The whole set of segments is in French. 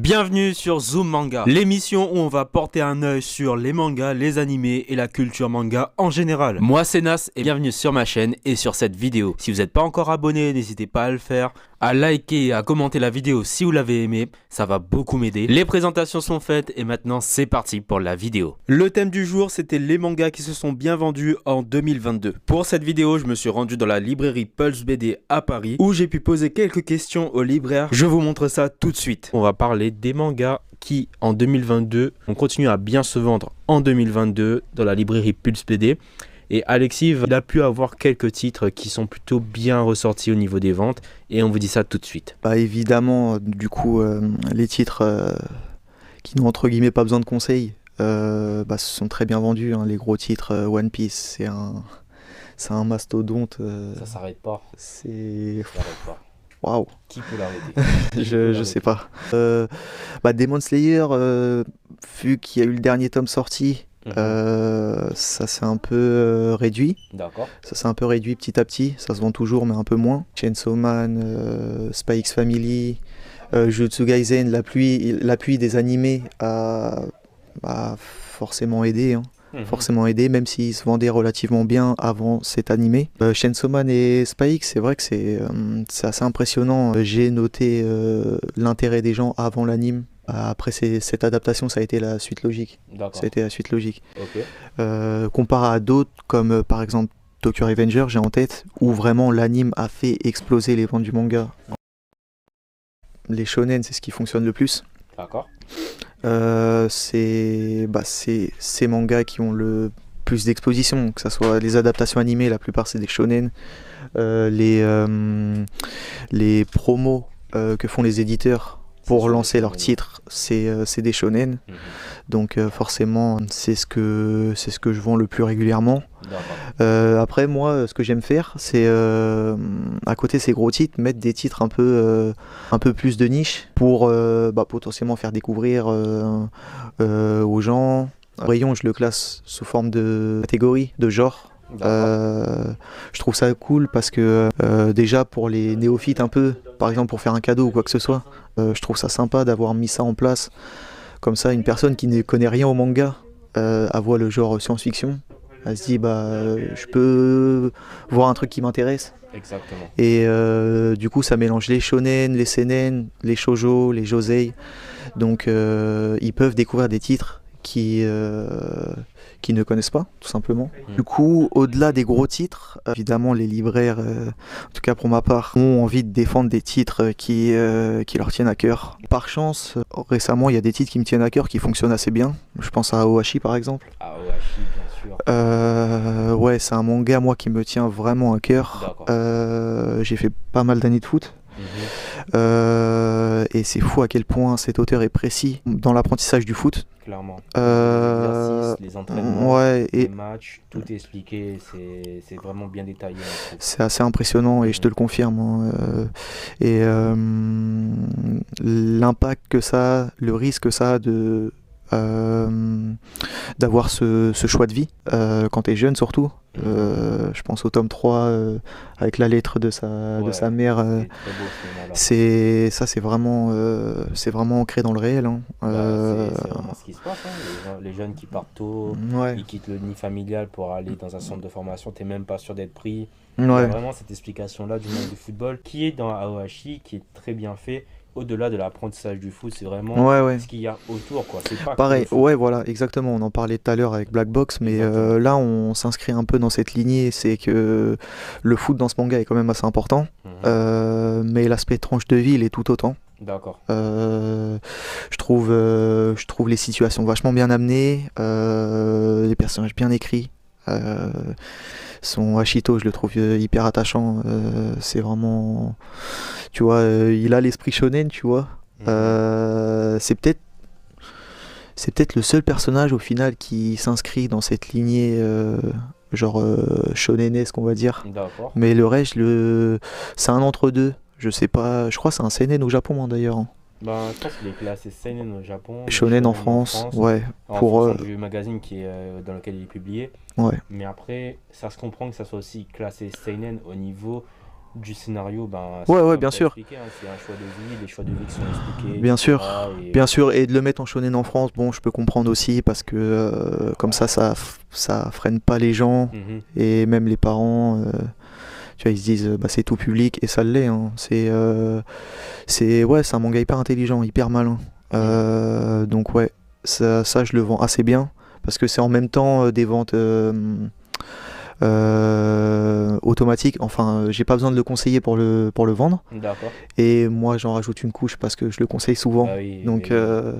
Bienvenue sur Zoom Manga, l'émission où on va porter un œil sur les mangas, les animés et la culture manga en général. Moi c'est Nas et bienvenue sur ma chaîne et sur cette vidéo. Si vous n'êtes pas encore abonné, n'hésitez pas à le faire, à liker et à commenter la vidéo si vous l'avez aimé, ça va beaucoup m'aider. Les présentations sont faites et maintenant c'est parti pour la vidéo. Le thème du jour c'était les mangas qui se sont bien vendus en 2022. Pour cette vidéo, je me suis rendu dans la librairie Pulse BD à Paris où j'ai pu poser quelques questions au libraire. Je vous montre ça tout de suite. On va parler des mangas qui en 2022 ont continué à bien se vendre en 2022 dans la librairie Pulse BD. Et Alexis, il a pu avoir quelques titres qui sont plutôt bien ressortis au niveau des ventes et on vous dit ça tout de suite. Bah évidemment, du coup, les titres qui n'ont entre guillemets pas besoin de conseils, se sont très bien vendus. Hein, les gros titres, One Piece, c'est un mastodonte. Ça s'arrête pas. C'est... Ça s'arrête pas. Waouh. Qui peut l'arrêter? Je sais pas. Demon Slayer, vu qu'il y a eu le dernier tome sorti, ça s'est un peu réduit. D'accord. Ça s'est un peu réduit petit à petit. Ça se vend toujours, mais un peu moins. Chainsaw Man, Spy X Family, Jujutsu Kaisen, l'appui des animés a forcément aidé. Hein. Forcément aidé, même s'ils se vendaient relativement bien avant cet animé. Chainsaw Man et Spy X, c'est vrai que c'est assez impressionnant. J'ai noté l'intérêt des gens avant l'anime. Après cette adaptation, ça a été la suite logique. D'accord. Ça a été la suite logique. Ok. Comparé à d'autres, comme par exemple Tokyo Revenger, j'ai en tête, où vraiment l'anime a fait exploser les ventes du manga. Les shonen, c'est ce qui fonctionne le plus. D'accord. C'est ces mangas qui ont le plus d'exposition, que ce soit les adaptations animées, la plupart c'est des shonen. Les promos que font les éditeurs pour lancer leurs titres, c'est des shonen. Donc forcément, c'est ce que je vends le plus régulièrement. Après, moi, ce que j'aime faire, c'est à côté de ces gros titres, mettre des titres un peu plus de niche pour potentiellement faire découvrir aux gens. Rayon, je le classe sous forme de catégorie, de genre. Je trouve ça cool parce que déjà pour les néophytes un peu, par exemple pour faire un cadeau ou quoi que ce soit, je trouve ça sympa d'avoir mis ça en place. Comme ça, une personne qui ne connaît rien au manga, elle voit le genre science-fiction, elle se dit je peux voir un truc qui m'intéresse. Exactement. Et du coup ça mélange les shonen, les seinen, les shoujo, les josei. Donc ils peuvent découvrir des titres qui ne connaissent pas, tout simplement. Du coup, au-delà des gros titres, évidemment, les libraires, en tout cas pour ma part, ont envie de défendre des titres qui leur tiennent à cœur. Par chance, récemment, il y a des titres qui me tiennent à cœur, qui fonctionnent assez bien. Je pense à Aoashi, par exemple. Aoashi, bien sûr. Ouais, c'est un manga, moi, qui me tient vraiment à cœur. J'ai fait pas mal d'années de foot. Et c'est fou à quel point cet auteur est précis dans l'apprentissage du foot. Clairement. Les exercices, les entraînements, les matchs, tout est expliqué, c'est vraiment bien détaillé. C'est assez impressionnant et je te le confirme. Hein. Et l'impact que ça a, le risque que ça a d'avoir ce choix de vie quand t'es jeune surtout. Je pense au tome 3 avec la lettre de sa mère. C'est vraiment ancré dans le réel. Hein. C'est vraiment ce qui se passe. Hein. Les jeunes qui partent tôt, ils quittent le nid familial pour aller dans un centre de formation, t'es même pas sûr d'être pris. Il y a vraiment cette explication-là du monde du football qui est dans Aoashi, qui est très bien fait. Au-delà de l'apprentissage du foot, c'est vraiment ce qu'il y a autour, quoi. C'est pas pareil, voilà, exactement. On en parlait tout à l'heure avec Black Box, mais là, on s'inscrit un peu dans cette lignée. C'est que le foot dans ce manga est quand même assez important, mais l'aspect tranche de vie, il est tout autant. D'accord. Je trouve les situations vachement bien amenées, les personnages bien écrits. Son Ashito, je le trouve hyper attachant. C'est vraiment, tu vois, il a l'esprit shonen, tu vois. C'est peut-être le seul personnage au final qui s'inscrit dans cette lignée shonenesque, on va dire. D'accord. Mais le reste, c'est un entre-deux. Je sais pas, je crois que c'est un seinen au Japon hein, d'ailleurs. Hein. Je pense qu'il est classé seinen au Japon. Shonen en France, ouais. En fonction du magazine dans lequel il est publié. Ouais. Mais après, ça se comprend que ça soit aussi classé seinen au niveau du scénario, ben, Ouais, c'est ouais, comme bien tu as sûr. expliqué, hein, c'est un choix de vie, les choix de vie qui sont expliqués, Bien sûr, etc. Et bien sûr, et de le mettre en shonen en France, bon, je peux comprendre aussi parce que comme ça freine pas les gens mhm, et même les parents. Tu vois, ils se disent, bah, c'est tout public et ça l'est, hein. Ouais, c'est un manga hyper intelligent, hyper malin. mhm. Donc ouais, ça, je le vends assez bien parce que c'est en même temps des ventes automatiques. Enfin, j'ai pas besoin de le conseiller pour le vendre. D'accord. Et moi, j'en rajoute une couche parce que je le conseille souvent. Bah oui, Donc, oui, oui.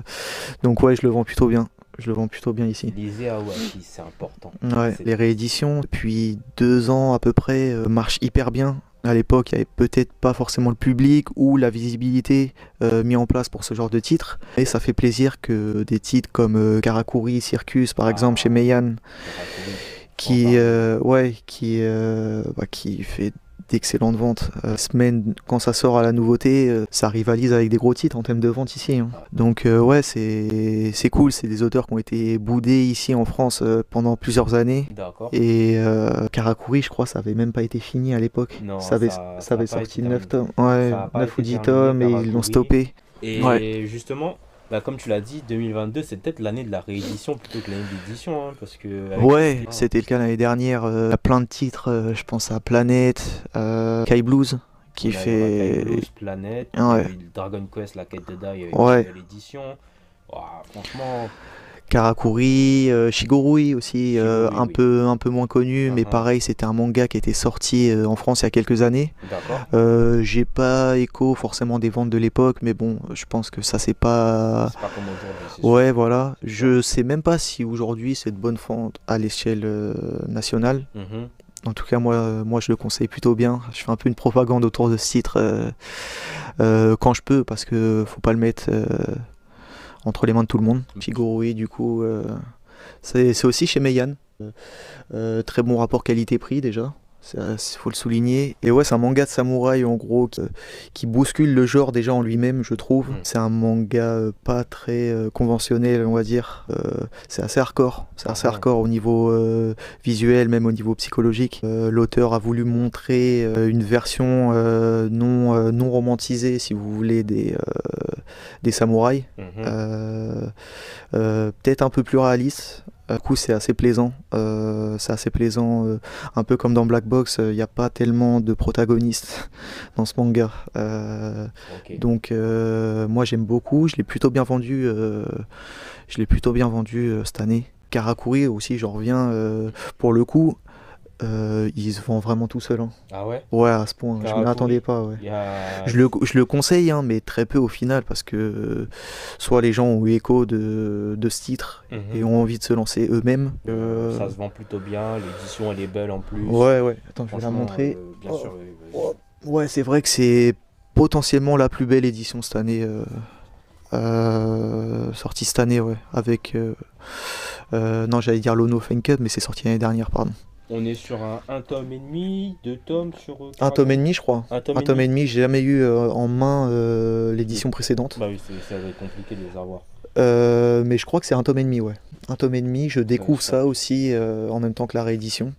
donc ouais, je le vends plutôt bien. Je le vends plutôt bien ici. Lisez Aoaki, c'est important. Ouais, C'est les rééditions, depuis 2 ans à peu près, marchent hyper bien. À l'époque, il n'y avait peut-être pas forcément le public ou la visibilité mis en place pour ce genre de titres. Et ça fait plaisir que des titres comme Karakuri, Circus, par exemple, chez ah, Meian, Karakuri, faut en qui, parler. ouais, qui fait d'excellentes ventes. Semaine, quand ça sort à la nouveauté, ça rivalise avec des gros titres en termes de vente ici, hein. Ah, Donc ouais, c'est cool. C'est des auteurs qui ont été boudés ici en France pendant plusieurs années. d'accord. Et Karakuri, je crois, ça avait même pas été fini à l'époque. Non, Ça ça a avait pas été sorti 9 terminé. tomes. Ouais, Ça n'a pas 9 ou été 10 terminé, tomes et ils l'ont Karakuri. stoppé. Ouais. Et justement, bah, comme tu l'as dit, 2022, c'est peut-être l'année de la réédition plutôt que l'année d'édition, hein, parce que avec Ouais, ah, c'était le cas l'année dernière. Il y a plein de titres, je pense à Planète, Kai Blues, qui on a eu Rakai fait. Blues, Planet, il y a Ouais, eu Dragon Quest, la quête de Dai, il y a eu une ouais. nouvelle édition. Ouah, franchement, Karakuri, Shigorui aussi, Shigori, oui. un peu moins connu, mais Uhum. pareil, c'était un manga qui était sorti en France il y a quelques années. D'accord. J'ai pas écho forcément des ventes de l'époque, mais bon, je pense que ça c'est pas. C'est pas comme aujourd'hui, c'est sûr. Ouais, voilà. C'est sûr. Je sais même pas si aujourd'hui c'est de bonne vente à l'échelle nationale. Mhm. En tout cas, moi, je le conseille plutôt bien. Je fais un peu une propagande autour de ce titre quand je peux, parce que faut pas le mettre entre les mains de tout le monde. Shigorui, du coup, c'est aussi chez Meian. Très bon rapport qualité-prix déjà. Il faut le souligner. Et ouais, c'est un manga de samouraï en gros qui bouscule le genre déjà en lui-même, je trouve. Mm. C'est un manga pas très conventionnel, on va dire. C'est assez hardcore. C'est assez Uhum. hardcore au niveau visuel, même au niveau psychologique. L'auteur a voulu montrer une version non romantisée, si vous voulez, des samouraïs. Mhm. Peut-être un peu plus réaliste. Du coup, c'est assez plaisant. Un peu comme dans Black Box, il n'y a pas tellement de protagonistes dans ce manga. Ok. Donc, moi, j'aime beaucoup. Je l'ai plutôt bien vendu cette année. Karakuri aussi, j'en reviens. Pour le coup, il se vend vraiment tout seul, hein. Ah ouais? Ouais, à ce point, je m'y attendais Karakuri, pas. Ouais. il y a... Je le conseille, hein, mais très peu au final, parce que soit les gens ont eu écho de ce titre et Mhm. ont envie de se lancer eux-mêmes. Ça se vend plutôt bien, l'édition elle est belle en plus. Ouais, ouais, attends, je vais la Franchement, montrer. bien Oh, sûr, oui, vas-y. oh. Ouais, c'est vrai que c'est potentiellement la plus belle édition cette année. Sortie cette année, ouais. Avec. Non, j'allais dire Lono Fenket, mais c'est sorti l'année dernière, pardon. On est sur un tome et demi, 2 tomes sur Un tome et Karakuri. demi, je crois. Un tome Un et tome et demi? demi, j'ai jamais eu en main De- l'édition précédente. Bah oui, ça va être compliqué de les avoir. Mais je crois que c'est un tome et demi, ouais. Un tome et demi, je découvre Ça, ça aussi en même temps que la réédition.